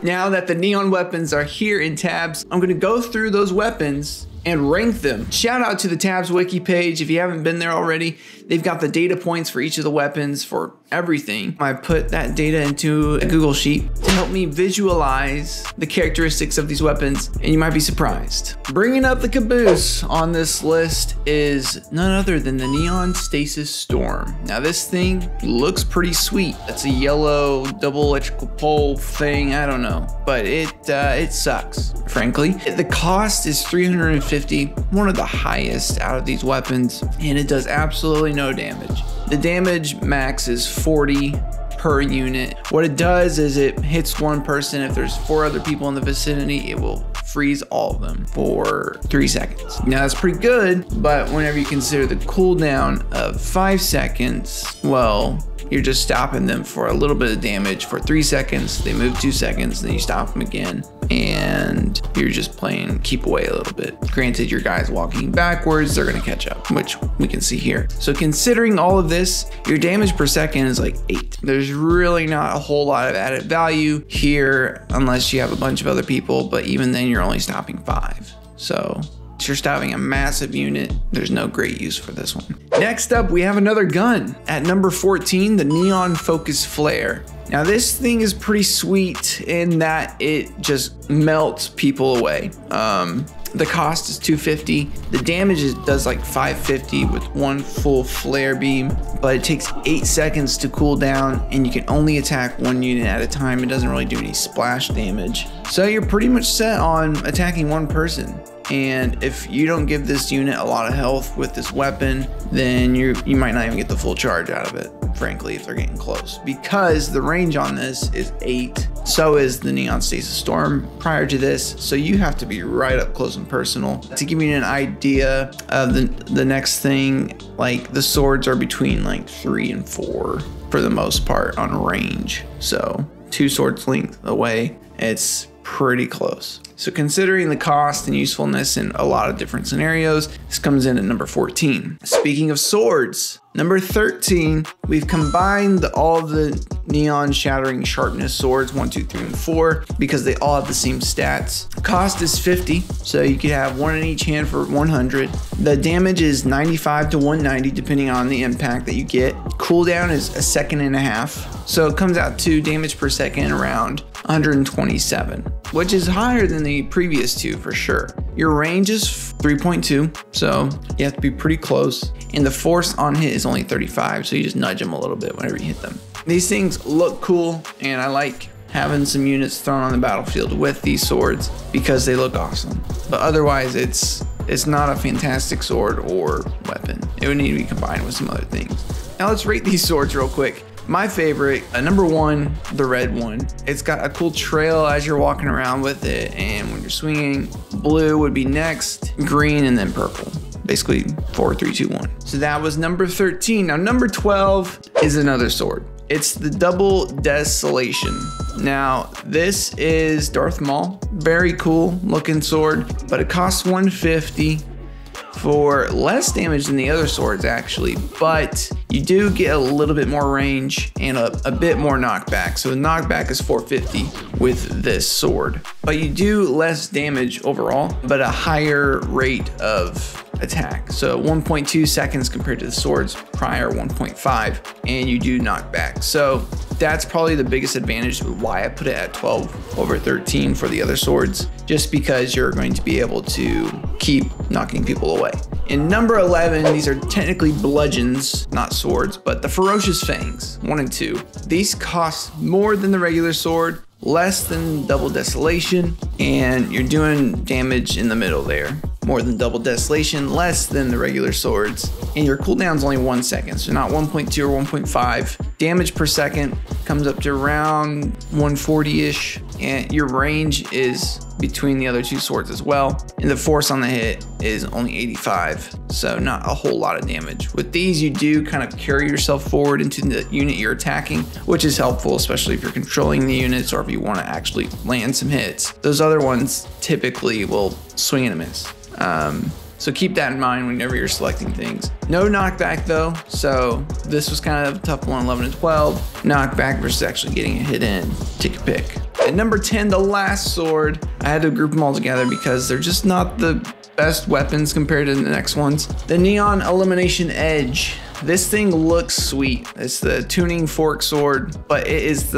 Now that the neon weapons are here in tabs, I'm gonna go through those weapons and rank them. Shout out to the tabs wiki page. If you haven't been there already, they've got the data points for each of the weapons for everything. I put that data into a Google sheet to help me visualize the characteristics of these weapons, and you might be surprised. Bringing up the caboose on this list is none other than the Neon Stasis Storm. Now this thing looks pretty sweet. It's a yellow double electrical pole thing, I don't know, but it sucks, frankly. The cost is $350, one of the highest out of these weapons, and it does absolutely no damage. The damage max is 40 per unit. What it does is it hits one person. If there's 4 other people in the vicinity, it will freeze all of them for 3 seconds. Now that's pretty good, but whenever you consider the cooldown of 5 seconds, well, you're just stopping them for a little bit of damage for 3 seconds. They move 2 seconds, then you stop them again, and you're just playing keep away a little bit. Granted, your guy's walking backwards, they're gonna catch up, which we can see here. So considering all of this, your damage per second is like 8. There's really not a whole lot of added value here unless you have a bunch of other people, but even then you're only stopping 5. So if you're stopping a massive unit, there's no great use for this one. Next up, we have another gun. At number 14, the Neon Focus Flare. Now this thing is pretty sweet in that it just melts people away. The cost is $250. The damage does like 550 with one full flare beam, but it takes 8 seconds to cool down, and you can only attack 1 unit at a time. It doesn't really do any splash damage. So you're pretty much set on attacking 1 person. And if you don't give this unit a lot of health with this weapon, then you might not even get the full charge out of it, frankly, if they're getting close. Because the range on this is 8, so is the Neon Stasis Storm prior to this, so you have to be right up close and personal. To give you an idea of the next thing, like the swords are between like 3 and 4 for the most part on range. So 2 swords length away, it's pretty close. So considering the cost and usefulness in a lot of different scenarios, this comes in at number 14. Speaking of swords, number 13, we've combined all of the Neon Shattering Sharpness swords, 1, 2, 3, and 4, because they all have the same stats. Cost is 50, so you could have 1 in each hand for 100. The damage is 95 to 190, depending on the impact that you get. Cooldown is 1.5 seconds, so it comes out to damage per second around 127, which is higher than the previous 2 for sure. Your range is 3.2, so you have to be pretty close. And the force on hit is only 35, so you just nudge them a little bit whenever you hit them. These things look cool, and I like having some units thrown on the battlefield with these swords because they look awesome. But otherwise, it's not a fantastic sword or weapon. It would need to be combined with some other things. Now let's rate these swords real quick. My favorite, number 1, the red one. It's got a cool trail as you're walking around with it, and when you're swinging, blue would be next, green, and then purple. Basically 4, 3, 2, 1. So that was number 13. Now number 12 is another sword. It's the double Desolation. Now this is Darth Maul. Very cool looking sword, but it costs 150 for less damage than the other swords actually, but you do get a little bit more range and a bit more knockback. So the knockback is 450 with this sword, but you do less damage overall, but a higher rate of attack. So 1.2 seconds compared to the sword's prior 1.5, and you do knock back. So that's probably the biggest advantage of why I put it at 12 over 13 for the other swords, just because you're going to be able to keep knocking people away. In number 11, these are technically bludgeons, not swords, but the Ferocious Fangs, 1 and 2. These cost more than the regular sword, less than double Desolation, and you're doing damage in the middle there. More than double Desolation, less than the regular swords, and your cooldown's only 1 second, so not 1.2 or 1.5. Damage per second comes up to around 140-ish, and your range is between the other 2 swords as well, and the force on the hit is only 85, so not a whole lot of damage. With these, you do kind of carry yourself forward into the unit you're attacking, which is helpful, especially if you're controlling the units or if you want to actually land some hits. Those other ones typically will swing and a miss. So keep that in mind whenever you're selecting things. No knockback though, so this was kind of a tough one, 11 and 12. Knockback versus actually getting a hit in, take a pick. At number 10, the last sword. I had to group them all together because they're just not the best weapons compared to the next ones. The Neon Elimination Edge. This thing looks sweet. It's the tuning fork sword, but it is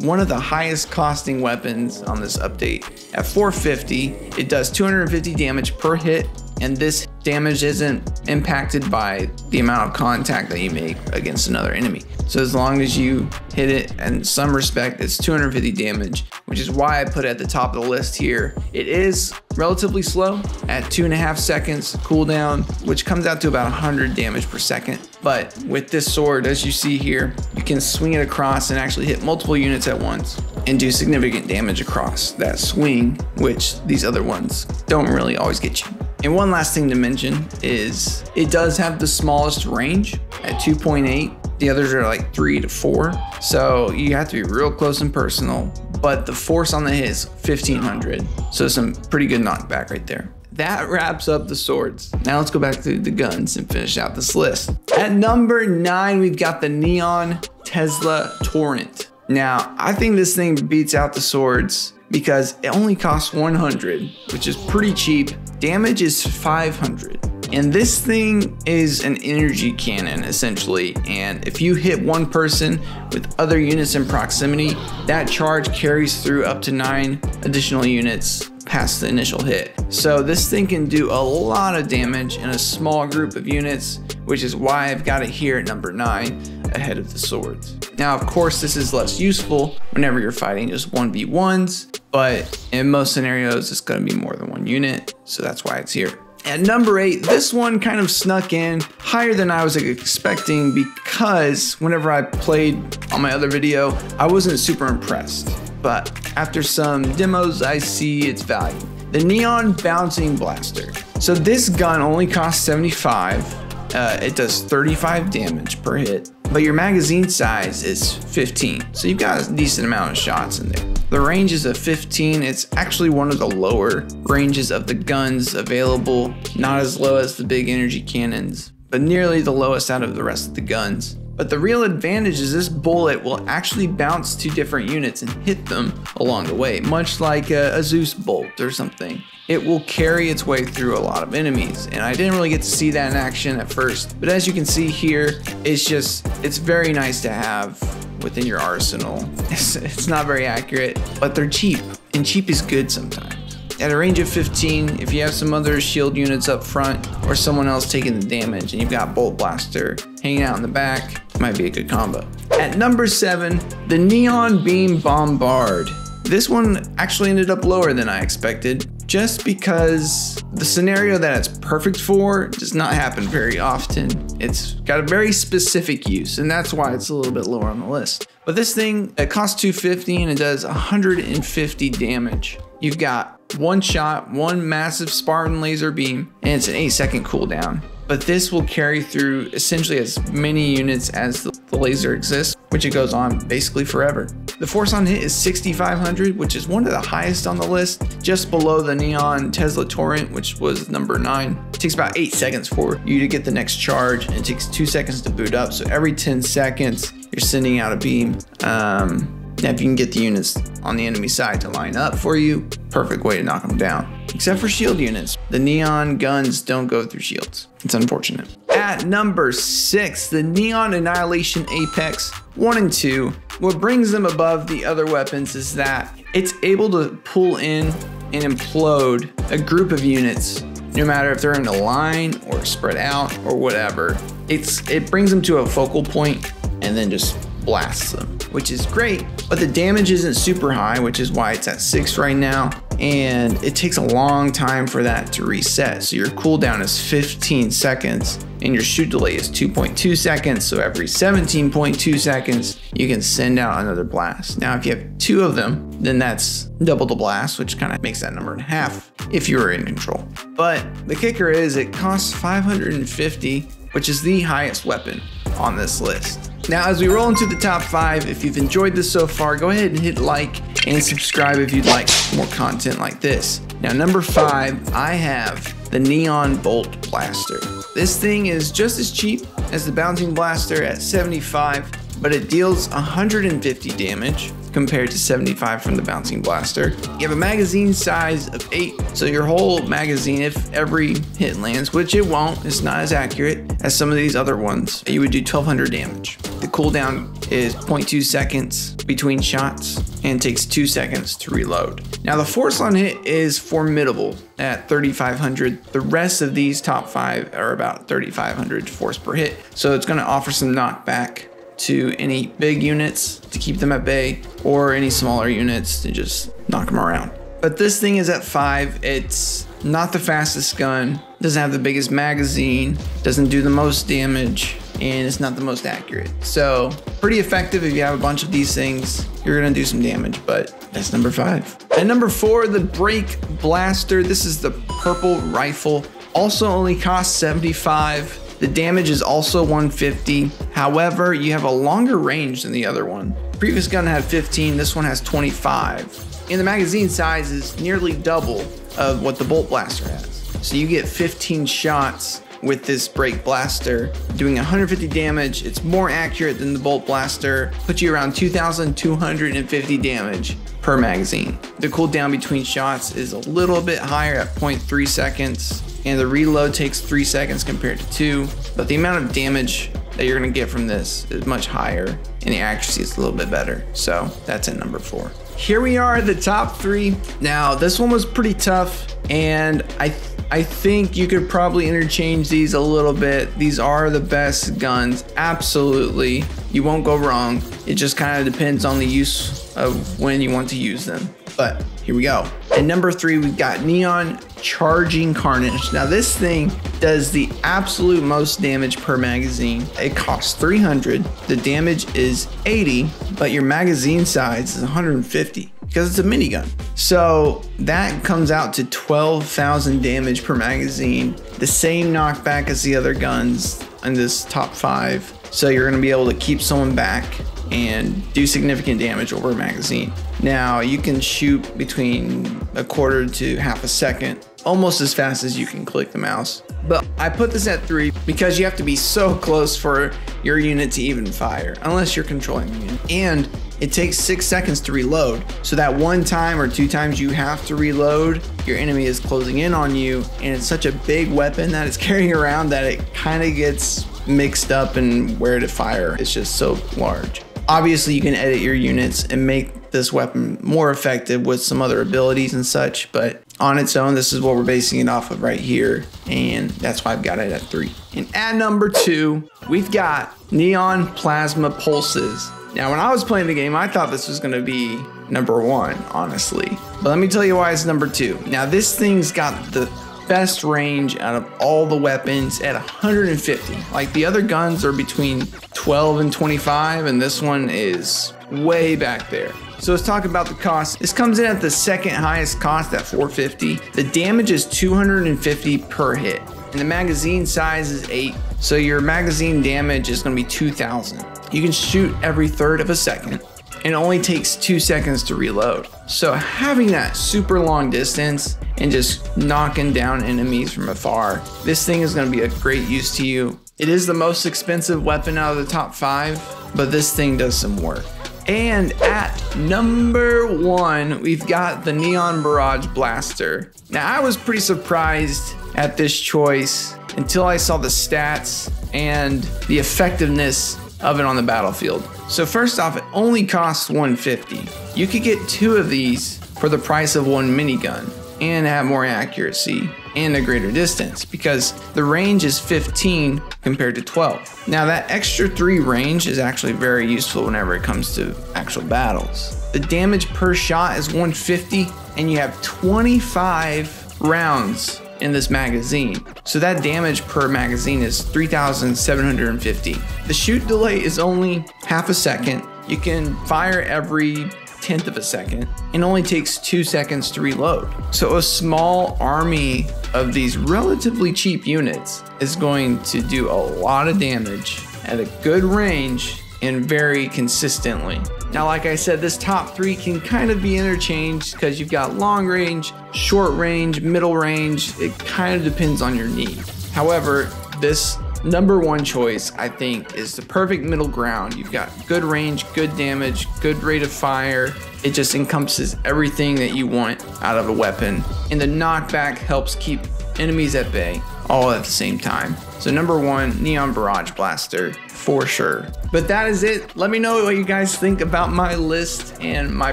one of the highest costing weapons on this update. At 450, it does 250 damage per hit, and this damage isn't impacted by the amount of contact that you make against another enemy. So as long as you hit it in some respect, it's 250 damage, which is why I put it at the top of the list here. It is relatively slow at 2.5 seconds cooldown, which comes out to about 100 damage per second. But with this sword, as you see here, you can swing it across and actually hit multiple units at once and do significant damage across that swing, which these other ones don't really always get you. And one last thing to mention is it does have the smallest range at 2.8. The others are like 3 to 4. So you have to be real close and personal, but the force on the hit is 1500. So some pretty good knockback right there. That wraps up the swords. Now let's go back to the guns and finish out this list. At number 9, we've got the Neon Tesla Torrent. Now, I think this thing beats out the swords because it only costs 100, which is pretty cheap. Damage is 500. And this thing is an energy cannon, essentially. And if you hit one person with other units in proximity, that charge carries through up to 9 additional units past the initial hit. So this thing can do a lot of damage in a small group of units, which is why I've got it here at number 9 ahead of the swords. Now, of course, this is less useful whenever you're fighting just 1v1s, but in most scenarios, it's going to be more than one unit. So that's why it's here. At number 8, this one kind of snuck in higher than I was expecting because whenever I played on my other video, I wasn't super impressed. But after some demos, I see its value. The Neon Bouncing Blaster. So this gun only costs 75. It does 35 damage per hit, but your magazine size is 15. So you've got a decent amount of shots in there. The range is a 15. It's actually one of the lower ranges of the guns available. Not as low as the big energy cannons, but nearly the lowest out of the rest of the guns. But the real advantage is this bullet will actually bounce to different units and hit them along the way, much like a Zeus bolt or something. It will carry its way through a lot of enemies, and I didn't really get to see that in action at first. But as you can see here, it's very nice to have within your arsenal. It's not very accurate, but they're cheap, and cheap is good sometimes. At a range of 15, if you have some other shield units up front or someone else taking the damage and you've got Bolt Blaster hanging out in the back, it might be a good combo. At number 7, the Neon Beam Bombard. This one actually ended up lower than I expected just because the scenario that it's perfect for does not happen very often. It's got a very specific use, and that's why it's a little bit lower on the list. But this thing, it costs 250 and it does 150 damage. You've got one shot, one massive Spartan laser beam, and it's an 8-second cooldown. But this will carry through essentially as many units as the laser exists, which it goes on basically forever. The force on hit is 6,500, which is one of the highest on the list, just below the Neon Tesla Torrent, which was number 9. It takes about 8 seconds for you to get the next charge, and it takes 2 seconds to boot up. So every 10 seconds, you're sending out a beam. Now if you can get the units on the enemy side to line up for you, perfect way to knock them down. Except for shield units. The neon guns don't go through shields. It's unfortunate. At number 6, the Neon Annihilation Apex 1 and 2. What brings them above the other weapons is that it's able to pull in and implode a group of units, no matter if they're in a line or spread out or whatever. It brings them to a focal point and then just blasts them, which is great, but the damage isn't super high, which is why it's at 6 right now, and it takes a long time for that to reset. So your cooldown is 15 seconds and your shoot delay is 2.2 seconds, so every 17.2 seconds you can send out another blast. Now if you have 2 of them, then that's double the blast, which kind of makes that number in half if you were in control. But the kicker is it costs 550, which is the highest weapon on this list. Now, as we roll into the top 5, if you've enjoyed this so far, go ahead and hit like and subscribe if you'd like more content like this. Now, number 5, I have the Neon Bolt Blaster. This thing is just as cheap as the Bouncing Blaster at 75, but it deals 150 damage, compared to 75 from the bouncing blaster. You have a magazine size of 8, so your whole magazine, if every hit lands, which it won't, it's not as accurate as some of these other ones, you would do 1200 damage. The cooldown is 0.2 seconds between shots and takes 2 seconds to reload. Now the force on hit is formidable at 3500. The rest of these top 5 are about 3500 force per hit, so it's going to offer some knockback to any big units to keep them at bay, or any smaller units to just knock them around. But this thing is at 5. It's not the fastest gun, doesn't have the biggest magazine, doesn't do the most damage, and it's not the most accurate. So pretty effective if you have a bunch of these things. You're gonna do some damage, but that's number 5. At number 4, the Break Blaster. This is the purple rifle. Also only costs 75. The damage is also 150. However, you have a longer range than the other one. The previous gun had 15, this one has 25. And the magazine size is nearly double of what the Bolt Blaster has. So you get 15 shots with this Break Blaster, doing 150 damage. It's more accurate than the Bolt Blaster, puts you around 2,250 damage per magazine. The cooldown between shots is a little bit higher at 0.3 seconds, and the reload takes 3 seconds compared to 2, but the amount of damage that you're gonna get from this is much higher, and the accuracy is a little bit better. So that's at number 4. Here we are, the top 3. Now this one was pretty tough, and I think you could probably interchange these a little bit. These are the best guns, absolutely. You won't go wrong. It just kind of depends on the use of when you want to use them. But here we go. At number 3, we've got Neon Charging Carnage. Now this thing does the absolute most damage per magazine. It costs 300. The damage is 80, but your magazine size is 150 because it's a minigun. So that comes out to 12,000 damage per magazine. The same knockback as the other guns in this top 5. So you're gonna be able to keep someone back and do significant damage over a magazine. Now you can shoot between a quarter to half a second, almost as fast as you can click the mouse. But I put this at 3 because you have to be so close for your unit to even fire, unless you're controlling the unit. And it takes 6 seconds to reload. So that 1 time or 2 times you have to reload, your enemy is closing in on you, and it's such a big weapon that it's carrying around that it kind of gets mixed up in where to fire. It's just so large. Obviously you can edit your units and make this weapon more effective with some other abilities and such, but on its own, this is what we're basing it off of right here, and that's why I've got it at 3. And at number 2, we've got Neon Plasma Pulses. Now when I was playing the game, I thought this was gonna be number 1, honestly. But let me tell you why it's number 2. Now this thing's got the best range out of all the weapons at 150. Like the other guns are between 12 and 25, and this one is way back there. So let's talk about the cost. This comes in at the second highest cost at 450. The damage is 250 per hit, and the magazine size is 8. So your magazine damage is gonna be 2,000. You can shoot every third of a second, and it only takes 2 seconds to reload. So having that super long distance and just knocking down enemies from afar, this thing is gonna be a great use to you. It is the most expensive weapon out of the top 5, but this thing does some work. And at number 1, we've got the Neon Barrage Blaster. Now I was pretty surprised at this choice until I saw the stats and the effectiveness of it on the battlefield. So first off, it only costs 150. You could get 2 of these for the price of 1 minigun and have more accuracy and a greater distance because the range is 15 compared to 12. Now that extra 3 range is actually very useful whenever it comes to actual battles. The damage per shot is 150 and you have 25 rounds in this magazine. So that damage per magazine is 3,750. The shoot delay is only half a second. You can fire every 1/10 of a second. It only takes 2 seconds to reload. So a small army of these relatively cheap units is going to do a lot of damage at a good range and very consistently. Now, like I said, this top 3 can kind of be interchanged because you've got long range, short range, middle range. It kind of depends on your need. However, this number one choice, I think, is the perfect middle ground. You've got good range, good damage, good rate of fire. It just encompasses everything that you want out of a weapon. And the knockback helps keep enemies at bay all at the same time. So number one, Neon Barrage Blaster, for sure. But that is it. Let me know what you guys think about my list and my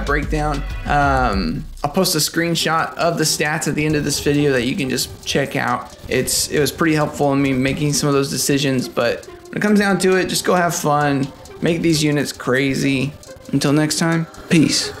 breakdown. I'll post a screenshot of the stats at the end of this video that you can just check out. It was pretty helpful in me making some of those decisions, but when it comes down to it, just go have fun, make these units crazy. Until next time, peace.